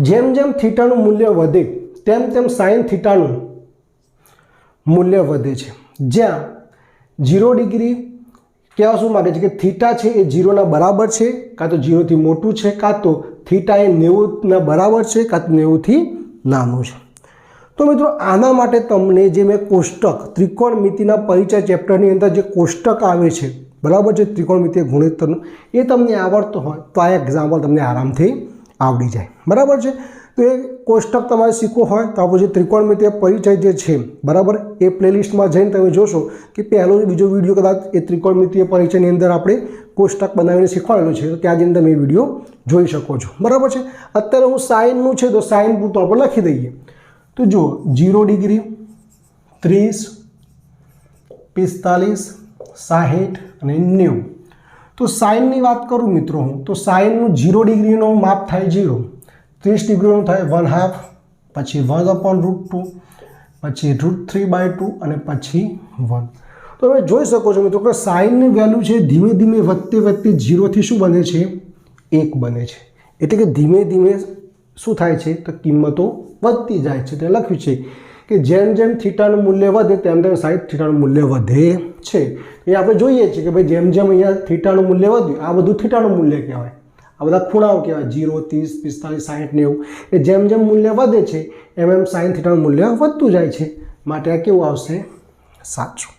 જેમ જેમ થીટાનું મૂલ્ય વધે તેમ તેમ સાઇન થીટાનું મૂલ્ય વધે છે. જ્યાં 0 ડિગ્રી કહેવા શું માગે છે કે થીટા છે એ 0ના બરાબર છે, કાં તો 0થી મોટું છે, કાં તો થીટા એ 90ના બરાબર છે, કાં તો 90થી નાનું છે. તો મિત્રો આના માટે તમને જે મેં કોષ્ટક ત્રિકોણમિતિના પરિચય ચેપ્ટરની અંદર જે કોષ્ટક આવે છે બરાબર છે ત્રિકોણમિતિય ગુણોત્તરનું, એ તમને આવડતો હોય તો આ એક્ઝામ્પલ તમને આરામથી આવડી જાય. બરાબર છે. તો એ કોષ્ટક તમારે શીખવું હોય તો આપણું જે ત્રિકોણમિતિય પરિચય જે છે બરાબર એ પ્લેલિસ્ટમાં જઈને તમે જોશો કે પહેલો બીજો વિડીયો કદાચ એ ત્રિકોણમિતિય પરિચયની અંદર આપણે કોષ્ટક બનાવીને શીખવાડેલું છે, તો ત્યાં જઈને તમે એ વિડીયો જોઈ શકો છો. બરાબર છે. અત્યારે હું સાઇનનું છે તો સાઇન પૂરતું આપણે લખી દઈએ. તો જુઓ 0 ડિગ્રી, 30, 45, 60 અને 90. તો સાઇનની વાત કરું મિત્રો હું, તો સાઇનનું 0 ડિગ્રીનું માપ થાય 0, 30 ડિગ્રીનું થાય 1/2, પછી 1/√2, પછી √3/2 અને પછી 1. તો તમે જોઈ શકો છો મિત્રો કે સાઇનની વેલ્યુ છે ધીમે ધીમે વધતે વધતે 0થી શું બને છે 1 બને છે. એટલે કે ધીમે ધીમે શું થાય છે તો કિંમતો વધતી જાય છે. તે લખ્યું છે કે જેમ જેમ થીટાનું મૂલ્ય વધે તેમ તેમ સાઇન થીટાનું મૂલ્ય વધે છે. એ આપણે જોઈએ છીએ કે ભાઈ જેમ જેમ અહીંયા થીટાનું મૂલ્ય વધ્યું, આ બધું થીટાનું મૂલ્ય કહેવાય, આ બધા ખૂણાઓ કહેવાય 0, 30, 45, 60, 90. એ જેમ જેમ મૂલ્ય વધે છે એમ એમ સાઇન થીટાનું મૂલ્ય વધતું જાય છે. માટે આ કેવું આવશે સાચું.